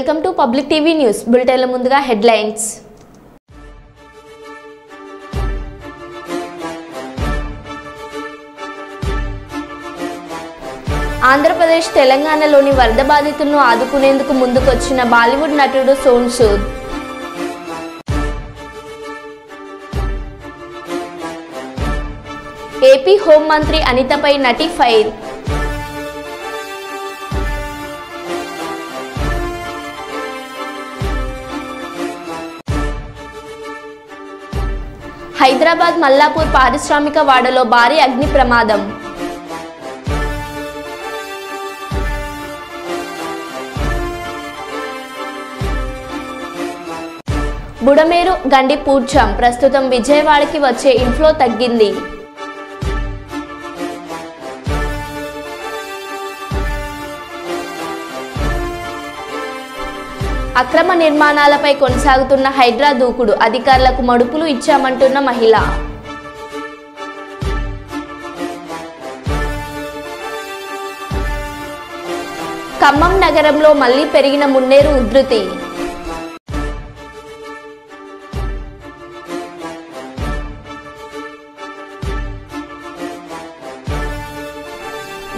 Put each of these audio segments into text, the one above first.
Welcome to public TV news బులెటిన్ల ముందుగా headlines. Andhra Pradesh తెలంగాణలోని వరద బాధితులను ఆదుకునేందుకు ముందుకొచ్చిన బాలీవుడ్ నటుడు సోనూ సూద్. ఏపీ హోంమంత్రి అనితపై నటి ఫైర్. హైదరాబాద్ మల్లాపూర్ పారిశ్రామిక వాడలో భారీ అగ్ని ప్రమాదం. బుడమేరు గండి పూడ్చాం, ప్రస్తుతం విజయవాడకి వచ్చే ఇన్ఫ్లో తగ్గింది. అక్రమ నిర్మాణాలపై కొనసాగుతున్న హైడ్రా దూకుడు, అధికారులకు మడుపులు ఇచ్చామంటున్న మహిళ. ఖమ్మం నగరంలో మళ్లీ పెరిగిన మున్నేరు ఉధృతి.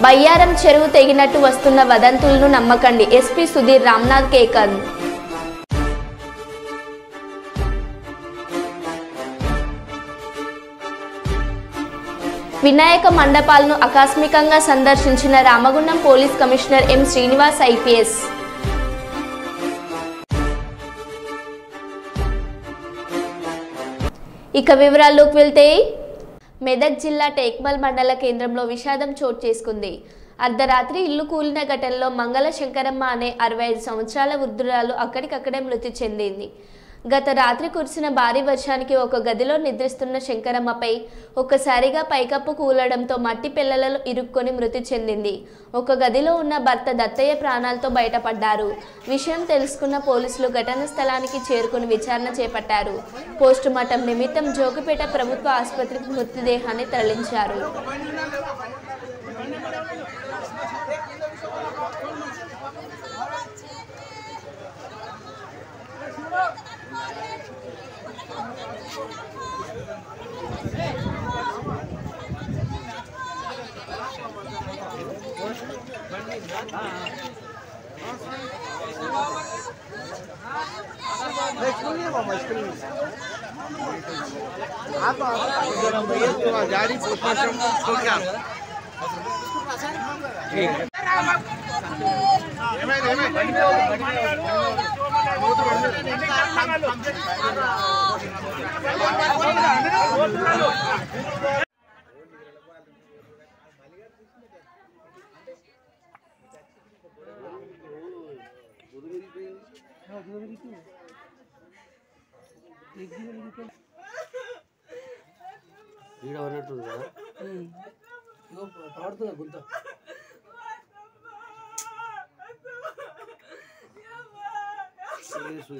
బయ్యారం చెరువు తెగినట్టు వస్తున్న వదంతులను నమ్మకండి, ఎస్పీ సుధీర్ రామ్నాథ్ కేకన్. వినాయక మండపాలను ఆకస్మికంగా సందర్శించిన Ramagundam police commissioner M Srinivas IPS. ఇక వివరాల్లోకి వెళ్తే, మెదక్ జిల్లా టేక్మల్ మండల కేంద్రంలో విషాదం చోటు చేసుకుంది. అర్ధరాత్రి ఇల్లు కూలిన ఘటనలో మంగళ శంకరమ్మ అనే 65 సంవత్సరాల వృద్ధురాలు అక్కడికక్కడే మృతి చెందింది. గత రాత్రి కురిసిన భారీ వర్షానికి ఒక గదిలో నిద్రిస్తున్న శంకరమ్మపై ఒక్కసారిగా పైకప్పు కూలడంతో మట్టి పిల్లలలో ఇరుక్కొని మృతి చెందింది. ఒక గదిలో ఉన్న భర్త దత్తయ్య ప్రాణాలతో బయటపడ్డారు. విషయం తెలుసుకున్న పోలీసులు ఘటనా స్థలానికి చేరుకుని విచారణ చేపట్టారు. పోస్టుమార్టం నిమిత్తం జోగిపేట ప్రభుత్వ ఆసుపత్రికి మృతదేహాన్ని తరలించారు.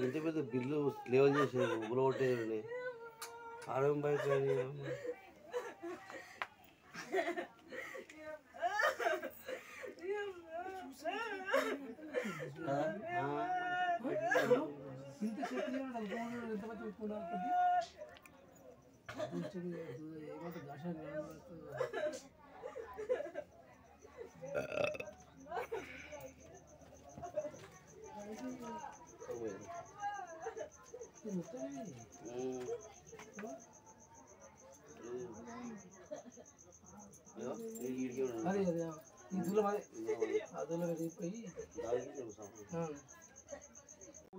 ఇంత పెద్ద బిల్లు లెవెల్ చేసి ఉబ్బులు కొట్టేయండి ఆరోగ్యం బయట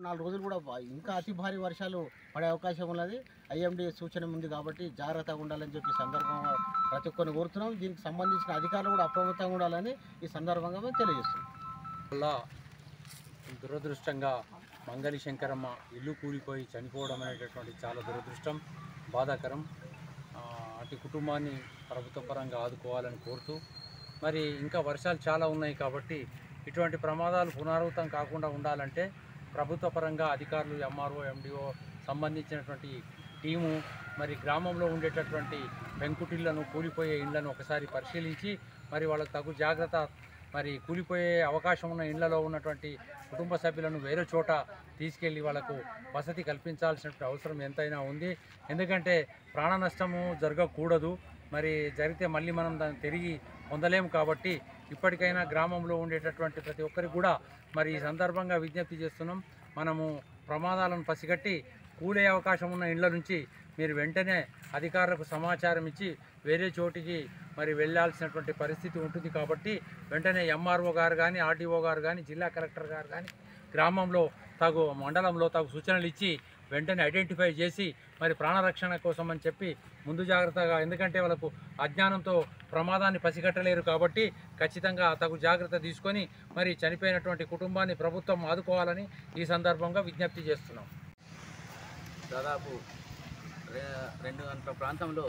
నాలుగు రోజులు కూడా ఇంకా అతి భారీ వర్షాలు పడే అవకాశం ఉన్నది. ఐఎండీ సూచన ఉంది కాబట్టి జాగ్రత్తగా ఉండాలని చెప్పి సందర్భంగా ప్రతి ఒక్కరిని కోరుతున్నాం. దీనికి సంబంధించిన అధికారులు కూడా అప్రమత్తంగా ఉండాలని ఈ సందర్భంగా మేము తెలియజేస్తున్నాం. వల్ల దురదృష్టంగా మంగళి శంకరమ్మ ఇల్లు కూలిపోయి చనిపోవడం అనేటటువంటి చాలా దురదృష్టం, బాధాకరం. అటు కుటుంబాన్ని ప్రభుత్వ పరంగా ఆదుకోవాలని కోరుతూ, మరి ఇంకా వర్షాలు చాలా ఉన్నాయి కాబట్టి ఇటువంటి ప్రమాదాలు పునరావృతం కాకుండా ఉండాలంటే ప్రభుత్వ పరంగా అధికారులు, ఎంఆర్ఓ, ఎండిఓ సంబంధించినటువంటి టీము మరి గ్రామంలో ఉండేటటువంటి పెంకుటిళ్లను, కూలిపోయే ఇండ్లను ఒకసారి పరిశీలించి మరి వాళ్ళకు తగు జాగ్రత్త మరి కూలిపోయే అవకాశం ఉన్న ఇళ్లలో ఉన్నటువంటి కుటుంబ సభ్యులను వేరే చోట తీసుకెళ్ళి వాళ్ళకు వసతి కల్పించాల్సినటువంటి అవసరం ఎంతైనా ఉంది. ఎందుకంటే ప్రాణ నష్టము జరగకూడదు. మరి జరిగితే మళ్ళీ మనం దాన్ని తిరిగి పొందలేము. కాబట్టి ఇప్పటికైనా గ్రామంలో ఉండేటటువంటి ప్రతి ఒక్కరికి కూడా మరి ఈ సందర్భంగా విజ్ఞప్తి చేస్తున్నాం. మనము ప్రమాదాలను పసిగట్టి కూలే అవకాశం ఉన్న ఇళ్ల నుంచి మీరు వెంటనే అధికారులకు సమాచారం ఇచ్చి వేరే చోటికి మరి వెళ్ళాల్సినటువంటి పరిస్థితి ఉంటుంది. కాబట్టి వెంటనే ఎంఆర్ఓ గారు కానీ, ఆర్డీఓ గారు కానీ, జిల్లా కలెక్టర్ గారు కానీ గ్రామంలో మండలంలో తగు సూచనలు ఇచ్చి వెంటనే ఐడెంటిఫై చేసి మరి ప్రాణరక్షణ కోసం అని చెప్పి ముందు జాగ్రత్తగా, ఎందుకంటే వాళ్ళకు అజ్ఞానంతో ప్రమాదాన్ని పసిగట్టలేరు కాబట్టి ఖచ్చితంగా తగు జాగ్రత్త తీసుకొని మరి చనిపోయినటువంటి కుటుంబాన్ని ప్రభుత్వం ఆదుకోవాలని ఈ సందర్భంగా విజ్ఞప్తి చేస్తున్నాం. దాదాపు 2 గంటల ప్రాంతంలో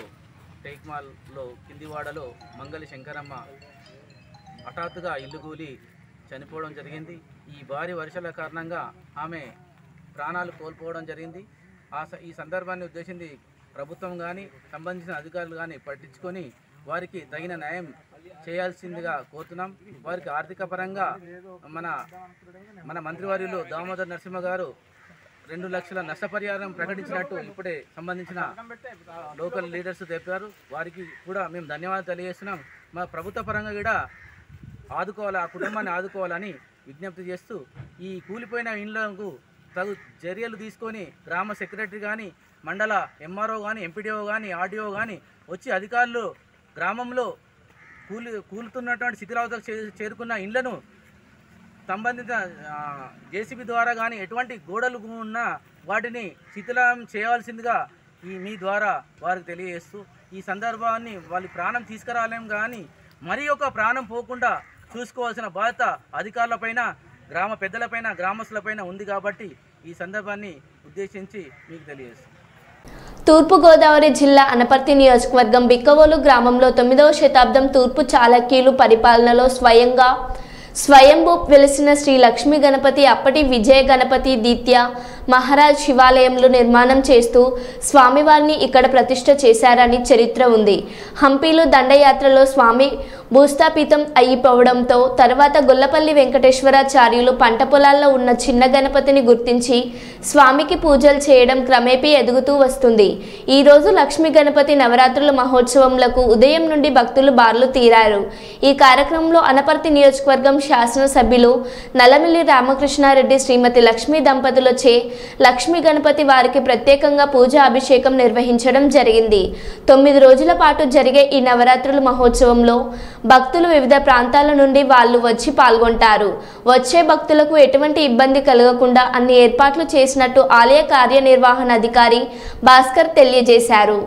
టేక్మాల్లో కిందివాడలో మంగలి శంకరమ్మ హఠాత్తుగా ఇల్లు కూలి చనిపోవడం జరిగింది. ఈ భారీ వర్షాల కారణంగా ఆమె ప్రాణాలు కోల్పోవడం జరిగింది. ఈ సందర్భాన్ని ఉద్దేశించి ప్రభుత్వం కానీ సంబంధించిన అధికారులు కానీ పట్టించుకొని వారికి తగిన న్యాయం చేయాల్సిందిగా కోరుతున్నాం. వారికి ఆర్థిక పరంగా మన మంత్రివర్యులు దామోదర్ నరసింహ గారు 2 లక్షల నష్టపరిహారం ప్రకటించినట్టు ఇప్పుడే సంబంధించిన లోకల్ లీడర్స్ చెప్పారు. వారికి కూడా మేము ధన్యవాదాలు తెలియజేస్తున్నాం. మా ప్రభుత్వ పరంగా కూడా ఆదుకోవాలి, ఆ కుటుంబాన్ని ఆదుకోవాలని విజ్ఞప్తి చేస్తూ ఈ కూలిపోయిన ఇండ్లకు తగు చర్యలు తీసుకొని గ్రామ సెక్రటరీ కానీ, మండల ఎంఆర్ఓ కానీ, ఎంపీడీఓ కానీ, ఆర్డీఓ కానీ వచ్చి అధికారులు గ్రామంలో కూలుతున్నటువంటి శిథిలావస్థకు చేరుకున్న ఇండ్లను సంబంధిత జేసీబీ ద్వారా కానీ ఎటువంటి గోడలు ఉన్నా వాటిని శిథిలం చేయవలసిందిగా మీ ద్వారా వారికి తెలియజేస్తూ ఈ సందర్భాన్ని వాళ్ళ ప్రాణం తీసుకురాలేం కానీ మరి ఒక ప్రాణం పోకుండా చూసుకోవాల్సిన బాధ్యత అధికారులపైన, గ్రామ పెద్దలపైన, గ్రామస్తులపైన ఉంది. కాబట్టి ఈ సందర్భాన్ని ఉద్దేశించి మీకు తెలియజేస్తాం. తూర్పుగోదావరి జిల్లా అనపర్తి నియోజకవర్గం బిక్కవోలు గ్రామంలో 9వ శతాబ్దం తూర్పు చాళుక్యుల పరిపాలనలో స్వయంభూ వెలిసిన శ్రీ లక్ష్మీ గణపతి అప్పటి విజయ గణపతి దీత్య మహారాజ్ శివాలయంలో నిర్మాణం చేస్తూ స్వామివారిని ఇక్కడ ప్రతిష్ఠ చేశారని చరిత్ర ఉంది. హంపీలో దండయాత్రలో స్వామి భూస్థాపితం అయిపోవడంతో తర్వాత గొల్లపల్లి వెంకటేశ్వరాచార్యులు పంట పొలాల్లో ఉన్న చిన్న గణపతిని గుర్తించి స్వామికి పూజలు చేయడం క్రమేపీ ఎదుగుతూ వస్తుంది. ఈరోజు లక్ష్మీ గణపతి నవరాత్రుల మహోత్సవంలకు ఉదయం నుండి భక్తులు బార్లు తీరారు. ఈ కార్యక్రమంలో అనపర్తి నియోజకవర్గం శాసనసభ్యులు నల్లమిల్లి రామకృష్ణారెడ్డి శ్రీమతి లక్ష్మీ దంపతులచే లక్ష్మీ గణపతి వారికి ప్రత్యేకంగా పూజా అభిషేకం నిర్వహించడం జరిగింది. 9 రోజుల పాటు జరిగే ఈ నవరాత్రుల మహోత్సవంలో భక్తులు వివిధ ప్రాంతాల నుండి వాళ్ళు వచ్చి పాల్గొంటారు. వచ్చే భక్తులకు ఎటువంటి ఇబ్బంది కలగకుండా అన్ని ఏర్పాట్లు చేసినట్టు ఆలయ కార్యనిర్వహణాధికారి భాస్కర్ తెలియజేశారు.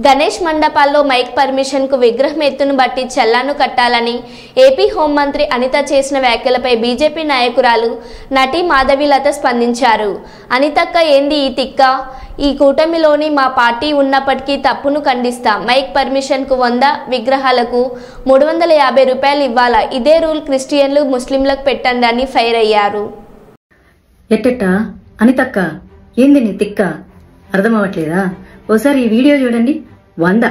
గణేష్ మండపాల్లో మైక్ పర్మిషన్కు విగ్రహం ఎత్తును బట్టి చెల్లాను కట్టాలని ఏపీ హోంమంత్రి అనిత చేసిన వ్యాఖ్యలపై బీజేపీ నాయకురాలు నటి మాధవీలత స్పందించారు. అనితక్క ఏంది ఈ తిక్క? ఈ కూటమిలోని మా పార్టీ ఉన్నప్పటికీ తప్పును ఖండిస్తా. మైక్ పర్మిషన్కు 100 విగ్రహాలకు 350 రూపాయలు ఇవ్వాలా? ఇదే రూల్ క్రిస్టియన్లు ముస్లింలకు పెట్టండి అని ఫైర్ అయ్యారు. ఎట్టెట్టా అనితక్క ఏంది నీ తిక్క? అర్థం అవ్వట్లేదా? ఓసారి ఈ వీడియో చూడండి. 100,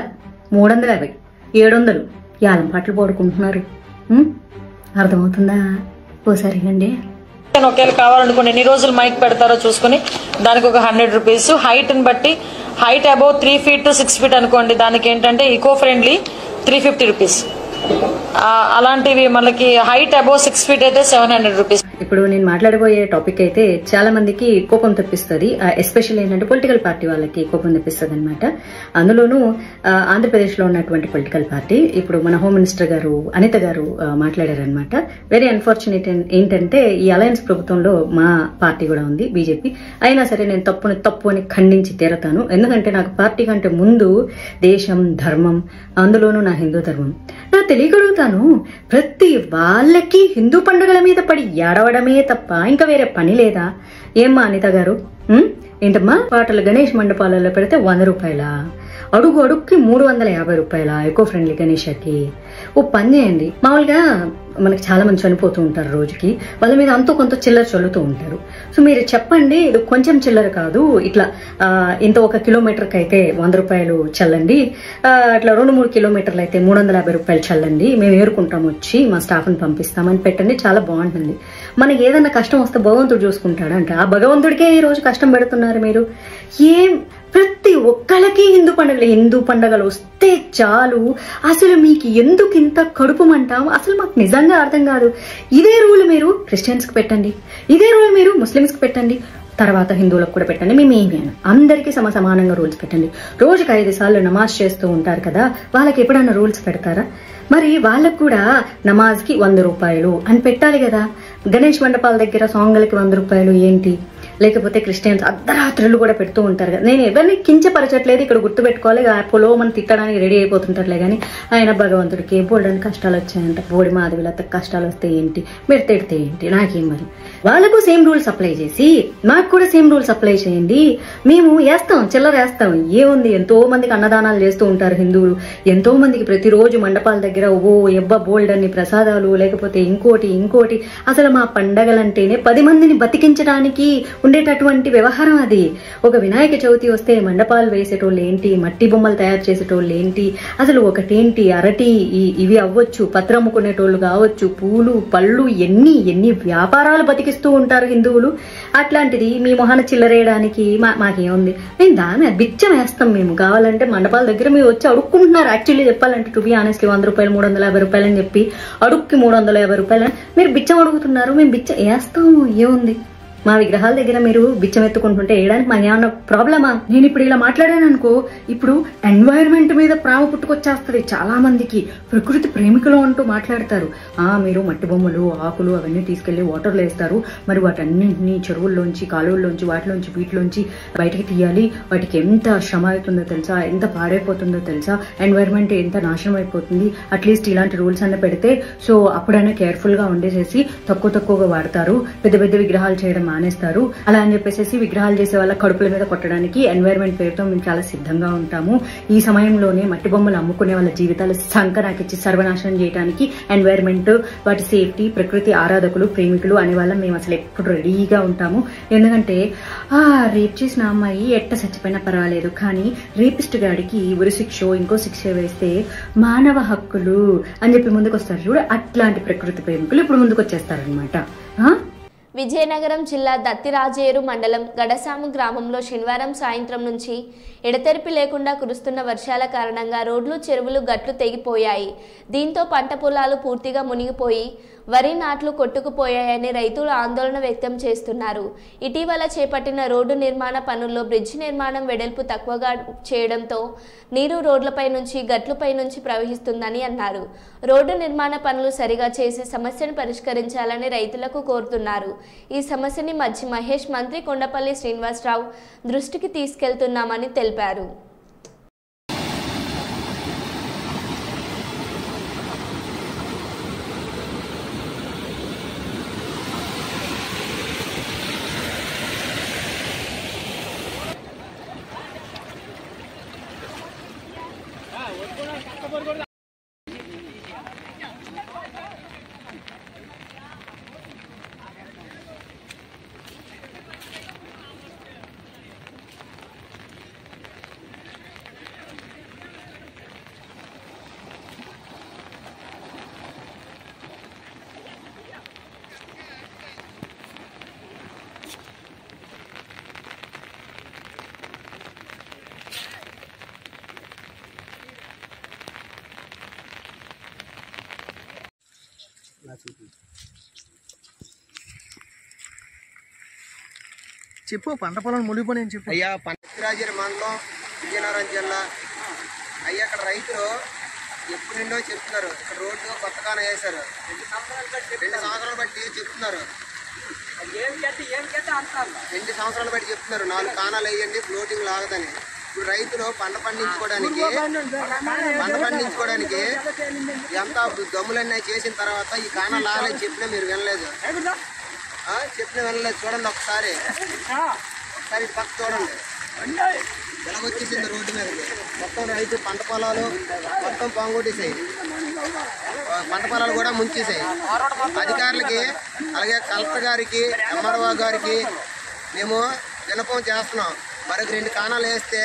350, 700 యాలం పాటలు పాడుకుంటున్నారు. అర్థమవుతుందా? ఓసారి అండి. ఒకేలా కావాలనుకుని ఎన్ని రోజులు మైక్ పెడతారో చూసుకుని దానికి ఒక 100 రూపీస్. హైట్ని బట్టి height above 3 feet to 6 feet అనుకోండి, దానికి ఏంటంటే ఈకో ఫ్రెండ్లీ 350 రూపీస్. అలాంటివి మనకి హైట్ అబౌవ్ 6 feet అయితే 700 రూపీస్. ఇప్పుడు నేను మాట్లాడబోయే టాపిక్ అయితే చాలా మందికి కోపం తెప్పిస్తుంది. ఎస్పెషల్ ఏంటంటే పొలిటికల్ పార్టీ వాళ్ళకి కోపం తెప్పిస్తుంది అనమాట. అందులోనూ ఆంధ్రప్రదేశ్ లో ఉన్నటువంటి పొలిటికల్ పార్టీ ఇప్పుడు మన హోమ్ మినిస్టర్ గారు అనిత గారు మాట్లాడారనమాట. వెరీ అన్ఫార్చునేట్ ఏంటంటే ఈ అలయన్స్ ప్రభుత్వంలో మా పార్టీ కూడా ఉంది, బీజేపీ. అయినా సరే నేను తప్పు అని ఖండించి తీరతాను. ఎందుకంటే నాకు పార్టీ కంటే ముందు దేశం, ధర్మం, అందులోనూ నా హిందూ ధర్మం. నా తెలియగలుగుతాను, ప్రతి వాళ్ళకి హిందూ పండుగల మీద పడి ఏడవడమే తప్ప ఇంకా వేరే పని లేదా? ఏమ్మా అనిత గారు, ఏంటమ్మా పాటలు గణేష్ మండపాలలో పెడితే 100 రూపాయల, అడుగుకి 350 రూపాయల ఎకో ఫ్రెండ్లీ గణేషకి? ఓ పని చేయండి. మామూలుగా మనకి చాలా మంది చనిపోతూ ఉంటారు రోజుకి, వాళ్ళ మీద అంతో కొంత చిల్లర చల్లుతూ ఉంటారు. సో మీరు చెప్పండి, ఇది కొంచెం చిల్లర కాదు, ఇట్లా ఇంత 1 కిలోమీటర్కి అయితే 100 రూపాయలు చల్లండి, అట్లా 2-3 కిలోమీటర్లు అయితే 350 రూపాయలు చల్లండి, మేము ఏరుకుంటాం, వచ్చి మా స్టాఫ్ని పంపిస్తామని పెట్టండి. చాలా బాగుంటుంది. మనకి ఏదన్నా కష్టం వస్తే భగవంతుడు చూసుకుంటాడంట. ఆ భగవంతుడికే ఈ రోజు కష్టం పెడుతున్నారు మీరు. ప్రతి ఒక్కళ్ళకి హిందూ పండుగలు వస్తే చాలు, అసలు మీకు ఎందుకు ఇంత కడుపు మంటాం? అసలు మాకు నిజంగా అర్థం కాదు. ఇదే రూల్ మీరు క్రిస్టియన్స్ కి పెట్టండి, ఇదే రూల్ మీరు ముస్లిమ్స్ కి పెట్టండి, తర్వాత హిందువులకు కూడా పెట్టండి. మేమేమి అందరికీ సమానంగా రూల్స్ పెట్టండి. రోజుకి 5 సార్లు నమాజ్ చేస్తూ ఉంటారు కదా, వాళ్ళకి ఎప్పుడన్నా రూల్స్ పెడతారా? మరి వాళ్ళకు కూడా నమాజ్కి 100 రూపాయలు అని పెట్టాలి కదా. గణేష్ మండపాల దగ్గర సాంగ్లకి 100 రూపాయలు ఏంటి? లేకపోతే క్రిస్టియన్స్ అర్ధరాత్రులు కూడా పెడుతూ ఉంటారు కదా. నేను ఎవరిని కించపరచట్లేదు, ఇక్కడ గుర్తుపెట్టుకోవాలి. పొలో మనం తిట్టడానికి రెడీ అయిపోతుంటారులే కానీ ఆయన భగవంతుడికి బోల్డని కష్టాలు వచ్చాయంట, బోడి మాధవిలత కష్టాలు వస్తే ఏంటి, మీరు తిడితే ఏంటి, నాకేం? మరి వాళ్ళకు సేమ్ రూల్స్ అప్లై చేసి మాకు కూడా సేమ్ రూల్స్ అప్లై చేయండి. మేము వేస్తాం, చిల్లర వేస్తాం, ఏముంది. ఎంతో మందికి అన్నదానాలు చేస్తూ ఉంటారు హిందువులు, ఎంతో మందికి ప్రతిరోజు మండపాల దగ్గర బోల్డన్ని ప్రసాదాలు, లేకపోతే ఇంకోటి. అసలు మా పండగలంటేనే 10 మందిని బతికించడానికి ఉండేటటువంటి వ్యవహారం అది. ఒక వినాయక చవితి వస్తే మండపాలు వేసేటోళ్ళు ఏంటి, మట్టి బొమ్మలు తయారు చేసేటోళ్ళు ఏంటి, అసలు ఒకటేంటి అరటి ఇవి అవ్వచ్చు, పత్రం అమ్ముకునేటోళ్ళు కావచ్చు, పూలు పళ్ళు, ఎన్ని వ్యాపారాలు బతికిస్తూ ఉంటారు హిందువులు. అట్లాంటిది మీ మొహన చిల్లరేయడానికి మాకేముంది? మేము దాని బిచ్చం వేస్తాం. మేము కావాలంటే మండపాల దగ్గర మీరు వచ్చి అడుక్కుంటున్నారు. యాక్చువల్లీ చెప్పాలంటే టు బి ఆనెస్ట్లీ 100 రూపాయలు 350 రూపాయలు అని చెప్పి అడుక్కి 350 రూపాయలు మీరు బిచ్చం అడుగుతున్నారు. మేము బిచ్చం వేస్తాము, ఏముంది? మా విగ్రహాల దగ్గర మీరు బిచ్చం ఎత్తుకుంటుంటే వేయడానికి మాకు ఏమన్నా ప్రాబ్లమా? నేను ఇప్పుడు ఇలా మాట్లాడాను అనుకో, ఇప్పుడు ఎన్వైరన్మెంట్ మీద ప్రేమ పుట్టుకొచ్చేస్తుంది చాలా మందికి. ప్రకృతి ప్రేమికులు అంటూ మాట్లాడతారు. మీరు మట్టి బొమ్మలు, ఆకులు అవన్నీ తీసుకెళ్లి వాటర్లో వేస్తారు, మరి వాటన్నింటినీ చెరువుల్లోంచి, కాలువల్లోంచి, వీటిలోంచి బయటకి తీయాలి. వాటికి ఎంత శ్రమ అవుతుందో తెలుసా, ఎంత పాడైపోతుందో తెలుసా, ఎన్వైరన్మెంట్ ఎంత నాశనం అయిపోతుంది. అట్లీస్ట్ ఇలాంటి రూల్స్ అన్న పెడితే సో అప్పుడైనా కేర్ఫుల్ గా ఉండేసేసి తక్కువగా వాడతారు, పెద్ద విగ్రహాలు చేయడం మానేస్తారు. అలా అని చెప్పేసి విగ్రహాలు చేసే వాళ్ళ కడుపుల మీద కొట్టడానికి ఎన్వైరన్మెంట్ పేరుతో మేము చాలా సిద్ధంగా ఉంటాము. ఈ సమయంలోనే మట్టి బొమ్మలు అమ్ముకునే వాళ్ళ జీవితాలు సంకరాకిచ్చి సర్వనాశనం చేయడానికి ఎన్వైరన్మెంట్, వాటి సేఫ్టీ, ప్రకృతి ఆరాధకులు, ప్రేమికులు అనే వాళ్ళం మేము అసలు ఎప్పుడు రెడీగా ఉంటాము. ఎందుకంటే రేప్ చేసిన అమ్మాయి ఎట్ట చచ్చిపోయినా పర్వాలేదు, కానీ రేపిస్ట్ గాడికి ఉరిశిక్ష ఇంకో శిక్ష వేస్తే మానవ హక్కులు అని చెప్పి ముందుకు వస్తారు చూడు, అట్లాంటి ప్రకృతి ప్రేమికులు ఇప్పుడు ముందుకు వచ్చేస్తారనమాట. విజయనగరం జిల్లా దత్తిరాజేరు మండలం గడసాము గ్రామంలో శనివారం సాయంత్రం నుంచి ఎడతెరిపి లేకుండా కురుస్తున్న వర్షాల కారణంగా రోడ్లు, చెరువులు, గట్లు తెగిపోయాయి. దీంతో పంట పొలాలు పూర్తిగా మునిగిపోయి వరి నాట్లు కొట్టుకుపోయాయని రైతులు ఆందోళన వ్యక్తం చేస్తున్నారు. ఇటీవల చేపట్టిన రోడ్డు నిర్మాణ పనుల్లో బ్రిడ్జి నిర్మాణం వెడల్పు తక్కువగా చేయడంతో నీరు రోడ్లపై నుంచి, గట్లపై నుంచి ప్రవహిస్తుందని అన్నారు. రోడ్డు నిర్మాణ పనులు సరిగా చేసి సమస్యను పరిష్కరించాలని రైతులకు కోరుతున్నారు. ఈ సమస్యని మధ్య మహేష్ మంత్రి కొండపల్లి శ్రీనివాసరావు దృష్టికి తీసుకెళ్తున్నామని తెలిపారు. చెప్పు పంట పొలం మునిగిపోయి చెప్పు. అయ్యా పంచరాజు మండలం విజయనగరం జిల్లా అయ్యా అక్కడ రైతులు ఎప్పుడు నిండో చెప్తున్నారు. ఇక్కడ రోడ్డు కొత్తగానే వేశారు, 2 సంవత్సరాలు బట్టి చెప్తున్నారు. 2 సంవత్సరాలు బట్టి చెప్తున్నారు 4 కానాలు వేయండి ఫ్లోటింగ్ లాగదని. ఇప్పుడు రైతులు పంట పండించుకోవడానికి ఎంత దమ్ములన్నీ చేసిన తర్వాత ఈ కానాలు లాగాలని చెప్పినా మీరు వినలేదు. చూడండి ఒకసారి పక్క చూడండి ఎలాగొచ్చేసింది రోడ్డు మీదకి. మొత్తం రైతు పంట పొలాలు మొత్తం పొంగొట్టేసాయి, పంట పొలాలు కూడా ముంచేసాయి. అధికారులకి అలాగే కలెక్టర్ గారికి ఎంఆర్ఓ గారికి మేము విన్నపం చేస్తున్నాం. మరొక 2 కానాలు వేస్తే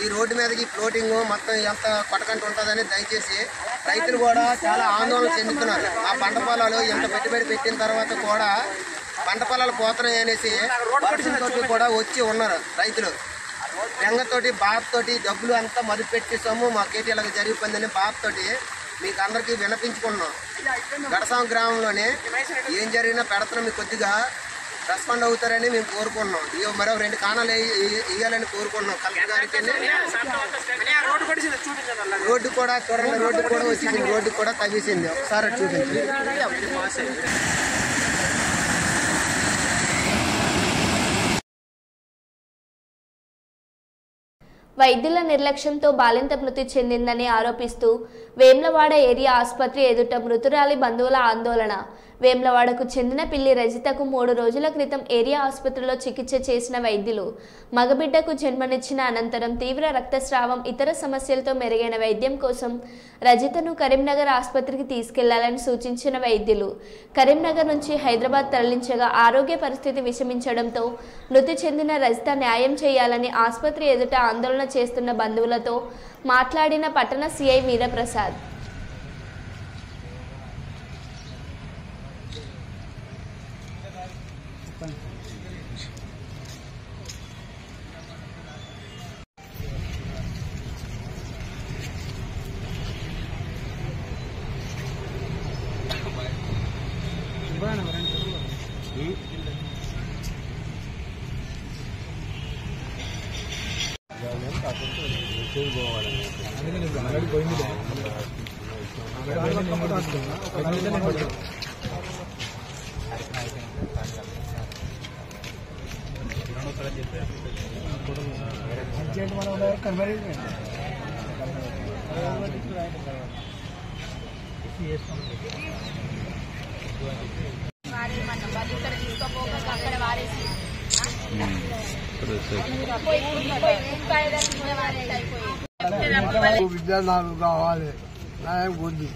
ఈ రోడ్డు మీదకి ఫ్లోటింగ్ మొత్తం ఎంత కొట్టకంట ఉంటుందని దయచేసి రైతులు కూడా చాలా ఆందోళన చెందుతున్నారు. ఆ పంట పొలాలు ఎంత పెట్టుబడి పెట్టిన తర్వాత కూడా పంట పొలాలు పోతున్నాయి అనేసి వర్షంతో కూడా వచ్చి ఉన్నారు రైతులు. బెంగతోటి బాధతోటి డబ్బులు అంతా మదుపు పెట్టేసాము, మాకేటి ఇలాగ జరిగిపోయిందని బాధతోటి మీకు అందరికీ విన్నపించుకుంటున్నాం. గడసాం గ్రామంలోనే ఏం జరిగినా పెడతాం, మీకు కొద్దిగా రెస్పాండ్ అవుతారని మేము కోరుకుంటున్నాం. మరో 2 కానాలు వేయాలని కోరుకుంటున్నాం. కలెక్టర్ గారికి రోడ్డు కూడా చూడండి, రోడ్డు కూడా వచ్చింది, రోడ్డు కూడా తవ్వేసింది. ఒకసారి చూపించండి. వైద్యుల నిర్లక్ష్యంతో బాలింత మృతి చెందిందని ఆరోపిస్తూ వేమ్లవాడ ఏరియా ఆసుపత్రి ఎదుట మృతురాలి బంధువుల ఆందోళన. వేమ్లవాడకు చెందిన పిల్లి రజితకు 3 రోజుల క్రితం ఏరియా ఆసుపత్రిలో చికిత్స చేసిన వైద్యులు మగబిడ్డకు జన్మనిచ్చిన అనంతరం తీవ్ర రక్తస్రావం ఇతర సమస్యలతో మెరుగైన వైద్యం కోసం రజితను కరీంనగర్ ఆసుపత్రికి తీసుకెళ్లాలని సూచించిన వైద్యులు కరీంనగర్ నుంచి హైదరాబాద్ తరలించగా ఆరోగ్య పరిస్థితి విషమించడంతో మృతి చెందిన రజిత న్యాయం చేయాలని ఆసుపత్రి ఎదుట ఆందోళన చేస్తున్న బంధువులతో మాట్లాడిన పట్టణ సిఐ వీరప్రసాద్. విద్యార్థులు కావాలి, న్యాయం కొద్ది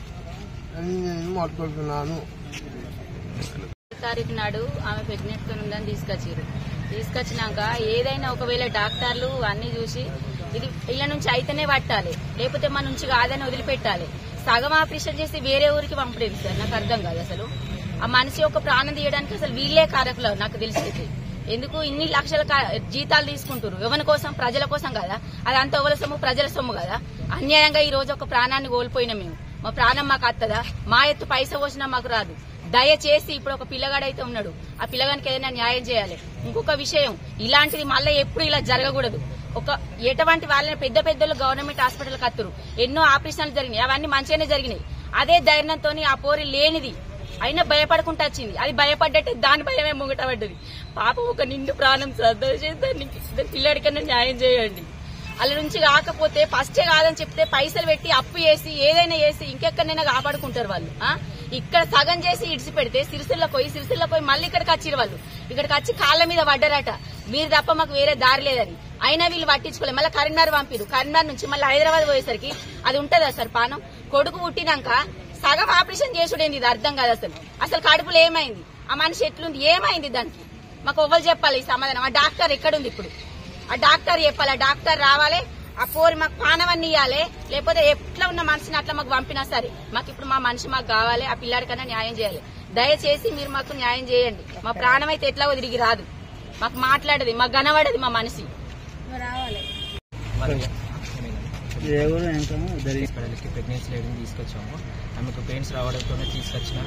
అని నేను మాట్లాడుతున్నాను. తారీఖు నాడు ఆమె ప్రెగ్నెంట్ తో ఉందని తీసుకొచ్చినాక ఏదైనా ఒకవేళ డాక్టర్లు అన్ని చూసి ఇది ఇళ్ళ నుంచి అయితేనే పట్టాలి, లేకపోతే మన నుంచి కాదని వదిలిపెట్టాలి. సగం ఆపరేషన్ చేసి వేరే ఊరికి పంపలేదు సార్. నాకు అర్థం కాదు అసలు. ఆ మనిషి ఒక ప్రాణం తీయడానికి అసలు వీళ్ళే కారకులు నాకు తెలిసి. ఎందుకు ఇన్ని లక్షల జీతాలు తీసుకుంటారు? ఎవరి కోసం? ప్రజల కోసం కదా. అదంతా ఎవరి సొమ్ము? ప్రజల సొమ్ము కదా. అన్యాయంగా ఈ రోజు ఒక ప్రాణాన్ని కోల్పోయినా మేము. మా ప్రాణం మాకు అత్తదా? మా ఎత్తు పైస పోసినా మాకు రాదు. దయచేసి ఇప్పుడు ఒక పిల్లగాడైతే ఉన్నాడు, ఆ పిల్లగానికి ఏదైనా న్యాయం చేయాలి. ఇంకొక విషయం, ఇలాంటిది మళ్ళీ ఎప్పుడు ఇలా జరగకూడదు. ఎటువంటి వాళ్ళని పెద్ద పెద్దలు గవర్నమెంట్ హాస్పిటల్కి అత్తురు, ఎన్నో ఆపరేషన్లు జరిగినాయి, అవన్నీ మంచిగానే జరిగినాయి. అదే ధైర్యంతో ఆ పోరి లేనిది అయినా భయపడుకుంటూ వచ్చింది. అది భయపడ్డట్టే దాని భయమే ముంగట పడ్డది. పాపం ఒక నిండు ప్రాణం శ్రద్ధ చేసి పిల్లడికన్నా న్యాయం చేయండి. అలా నుంచి కాకపోతే ఫస్టే కాదని చెప్తే పైసలు పెట్టి అప్పు చేసి ఏదైనా చేసి ఇంకెక్కడైనా కాపాడుకుంటారు వాళ్ళు. ఇక్కడ సగం చేసి ఇడిచి పెడితే సిరిసిల్ల పోయి మళ్ళీ ఇక్కడికి వచ్చిరు వాళ్ళు. ఇక్కడికి వచ్చి కాళ్ళ మీద పడ్డారట. మీరు తప్ప మాకు వేరే దారి లేదని. అయినా వీళ్ళు పట్టించుకోలేదు. మళ్ళీ కరీంనగర్ పంపిరు. కరీంనగర్ నుంచి మళ్ళీ హైదరాబాద్ పోయేసరికి అది ఉంటుందా సార్ పానం? కొడుకు పుట్టినాక సగం ఆపరేషన్ చేసుడేంది, ఇది అర్థం కాదు. అసలు కడుపులో ఏమైంది, ఆ మనిషి ఎట్లుంది, ఏమైంది దానికి మాకు ఎవ్వరు చెప్పాలి ఈ సమాధానం. ఆ డాక్టర్ ఎక్కడుంది ఇప్పుడు? ఆ డాక్టర్ చెప్పాలి. ఆ డాక్టర్ రావాలి, ఆ పోరి మాకు పానవన్నీ ఇవ్వాలి. లేకపోతే ఎట్లా ఉన్న మనిషిని అట్లా మాకు పంపినా సరే మాకు ఇప్పుడు మా మనిషి మాకు కావాలి. ఆ పిల్లాడికన్నా న్యాయం చేయాలి. దయచేసి మీరు మాకు న్యాయం చేయండి. మా ప్రాణం అయితే ఎట్లా తిరిగి రాదు. మాకు మాట్లాడేది, మాకు కనబడేది మా మనిషి రావాలి. ప్రెగ్నెన్సీ లేడీని తీసుకొచ్చాము. ఆమెకు పెయిన్స్ రావడంతో తీసుకొచ్చిన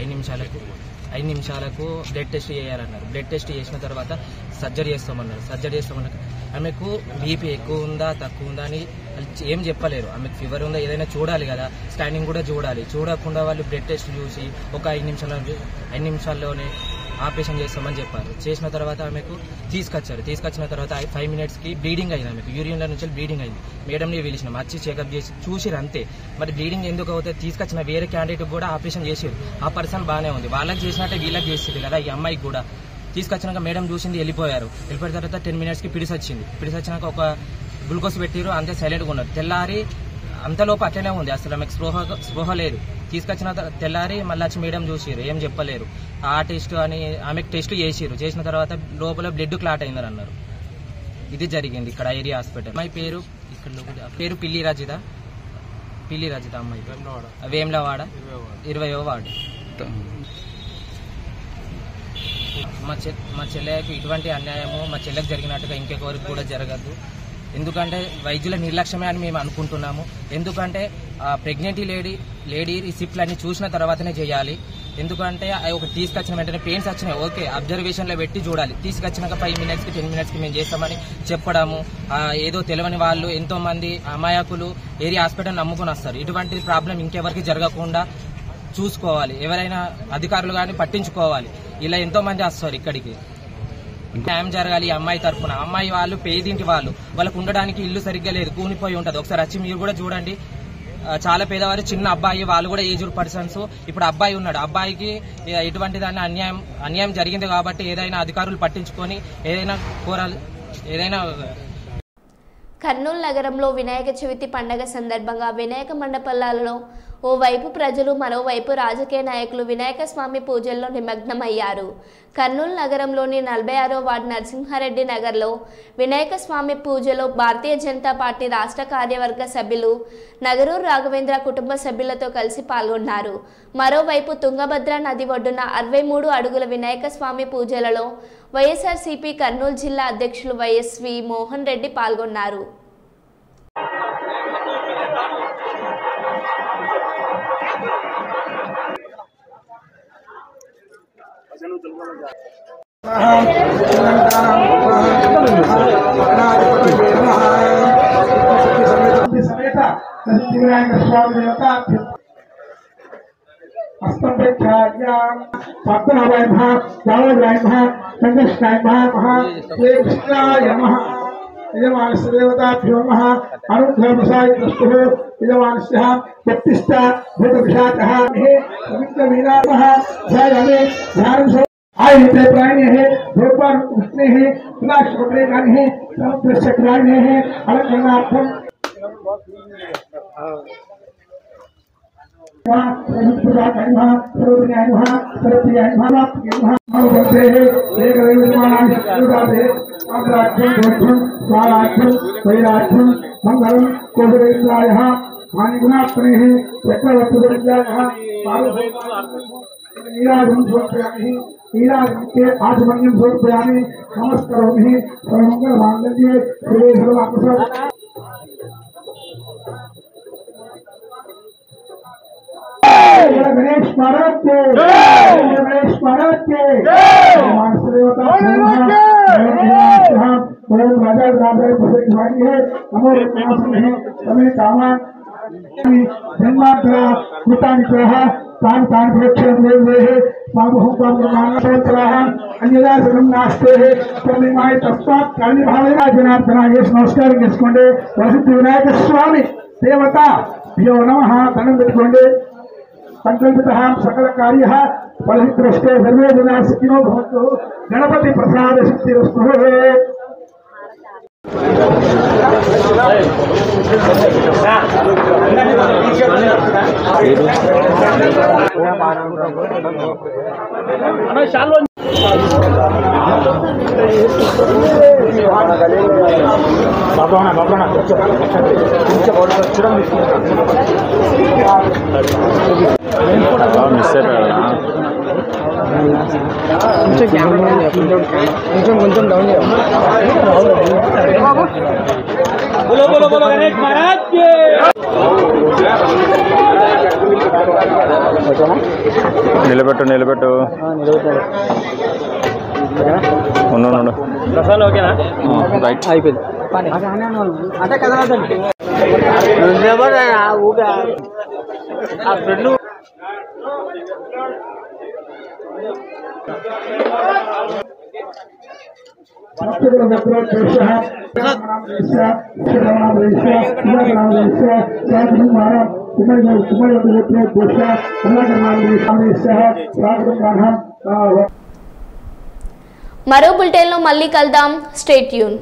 5 నిమిషాలకు బ్లడ్ టెస్ట్ చేయాలన్నారు. బ్లడ్ టెస్ట్ చేసిన తర్వాత సర్జరీ చేస్తామన్నారు. ఆమెకు బీపీ ఎక్కువ ఉందా తక్కువ ఉందా అని ఏం చెప్పలేరు. ఆమెకు ఫీవర్ ఉందా ఏదైనా చూడాలి కదా, స్కానింగ్ కూడా చూడాలి. చూడకుండా వాళ్ళు బ్లడ్ టెస్ట్ చూసి ఒక 5 నిమిషాల్లోనే ఆపరేషన్ చేస్తామని చెప్పారు. చేసిన తర్వాత ఆమెకు తీసుకొచ్చిన తర్వాత 5 మినిట్స్కి బ్లీడింగ్ అయింది. ఆమెకు యూరిన్ల నుంచి బ్లీడింగ్ అయింది. మేడంని పిలిచినాం, వచ్చి చెకప్ చేసి చూసిరు అంతే. మరి బ్లీడింగ్ ఎందుకు అవుతుంది? తీసుకొచ్చిన వేరే క్యాండిడేట్ కూడా ఆపరేషన్ చేసారు. ఆ పర్సన్ బాగానే ఉంది. వాళ్ళకి చేసినట్టే వీళ్ళకి చేసింది కదా ఈ అమ్మాయికి కూడా. తీసుకొచ్చినాక మేడం చూసింది, వెళ్ళిపోయారు. వెళ్ళిపోయిన తర్వాత 10 మినిట్స్కి పిడిసి వచ్చినాక ఒక గ్లూకోజ్ పెట్టిరు, అంతే సైలెంట్గా ఉన్నారు. తెల్లారి అంతలోపు అట్లనే ఉంది, అసలు ఆమెకు స్పృహ లేదు. తీసుకొచ్చిన తెల్లారి మళ్ళీ వచ్చి మేడం చూసిరు, ఏం చెప్పలేరు. ఆ టెస్ట్ అని ఆమెకు టెస్ట్ చేసిన తర్వాత లోపల బ్లడ్ క్లాట్ అయిందని అన్నారు. ఇది జరిగింది ఇక్కడ ఏరియా హాస్పిటల్. అమ్మాయి పేరు పిల్లి రజిత అమ్మాయి, వేములవాడ 20వ వార్డు. మా చెల్లెకి ఇటువంటి అన్యాయము మా చెల్లెకి జరిగినట్టుగా ఇంకెవరికి కూడా జరగద్దు. ఎందుకంటే వైద్యుల నిర్లక్ష్యమే అని మేము అనుకుంటున్నాము. ఎందుకంటే ప్రెగ్నెంట్ లేడీ రిసిప్ట్లన్నీ చూసిన తర్వాతనే చేయాలి. ఎందుకంటే ఒక తీసుకొచ్చిన వెంటనే పెయిన్స్ వచ్చినాయి, ఓకే, అబ్జర్వేషన్లో పెట్టి చూడాలి. తీసుకొచ్చినాక 5 మినిట్స్కి 10 మినిట్స్కి మేము చేస్తామని చెప్పడము, ఏదో తెలియని వాళ్ళు ఎంతో మంది అమాయకులు ఏరియా హాస్పిటల్ నమ్ముకుని వస్తారు. ఇటువంటి ప్రాబ్లం ఇంకెవరికి జరగకుండా చూసుకోవాలి. ఎవరైనా అధికారులు కానీ పట్టించుకోవాలి. ఇలా ఎంతో మంది వస్తారు ఇక్కడికి. న్యాయం జరగాలి. ఈ అమ్మాయి తరఫున, అమ్మాయి వాళ్ళు పేదింటి వాళ్ళకు ఉండడానికి ఇల్లు సరిగ్గా లేదు, కూనిపోయి ఉంటుంది. ఒకసారి వచ్చి మీరు కూడా చూడండి. చాలా పేదవారు, చిన్న అబ్బాయి, వాళ్ళు కూడా ఏజ్డ్ పర్సన్స్. ఇప్పుడు అబ్బాయి ఉన్నాడు, అబ్బాయికి ఎటువంటి దాన్ని అన్యాయం జరిగింది కాబట్టి ఏదైనా అధికారులు పట్టించుకొని ఏదైనా కర్నూలు నగరంలో వినాయక చవితి పండగ సందర్భంగా వినాయక మండపాలలో ఓవైపు ప్రజలు, మరోవైపు రాజకీయ నాయకులు వినాయక స్వామి పూజల్లో నిమగ్నమయ్యారు. కర్నూలు నగరంలోని 46వ వార్డు నరసింహారెడ్డి నగర్లో వినాయక స్వామి పూజలో భారతీయ జనతా పార్టీ రాష్ట్ర కార్యవర్గ సభ్యులు నగరూరు రాఘవేంద్ర కుటుంబ సభ్యులతో కలిసి పాల్గొన్నారు. మరోవైపు తుంగభద్ర నది ఒడ్డున 63 అడుగుల వినాయక స్వామి పూజలలో వైఎస్ఆర్సీపీ కర్నూలు జిల్లా అధ్యక్షులు వైఎస్వి మోహన్ రెడ్డి పాల్గొన్నారు. देवताभ्यो नमः अनुग्रहप्रसाद दृष्टुः यजमानस्य प्रतिष्ठा भूतपिशाचः हे पवित्रवीरामः जयमे ध्यानं आयुते प्राणे है भोपाल उठने हैं विनाश पकड़े गाने हैं समुद्र से प्राणे हैं अलगनाथम वहाँ प्रभुत्वा कन्हा सर्वज्ञान वहाँ सर्वज्ञान वहाँ हम बोलते हैं एक रविवार युगादे आग्राध्यम दोषम स्वाराध्यम वैराध्यम मंगलम कोविदेन्द्रायः हानिगुणात्मने हैं चक्रवर्ती विद्यायः नीराजन समर्पयामि नीराजन के आत्मन्यम समर्पयामि नमस्करोमि सर्वमंगल मांगल्ये शिवे सर्वार्थसाधके गणेश महाराज के गणेश महाराज के मानस देवता राजा राजा भाई है हमारे है हमें कामा जन्मांतरा कृतांतरा तान तान प्रेक्षण हुए है अन्यदा जन्म नास्ते है तस्मात् तस्मात् काली भावेना जनार्दना ये नमस्कार చేసుకోండి వసతి వినాయక స్వామి దేవత భ్యో నమః దండం పెట్టుకోండి संकल्पितः सकलकार्यः फलसिद्धिरस्ते सर्वे जनाः सुखिनो भवन्तु गणपति प्रसाद सिद्धिरस्तु కొంచెం డౌన్ बोलो बोलो बोलो गणेश महाराज के నిలబెట్టు నిలబెట్టు ఉండు ప్రసాద్ ఓకేనా రైట్ అయిపోయింది అంటే కదా ఆ ఫ్రెండ్ మరో బులెటిన్లో మళ్ళీ కలుద్దాం. Stay tune.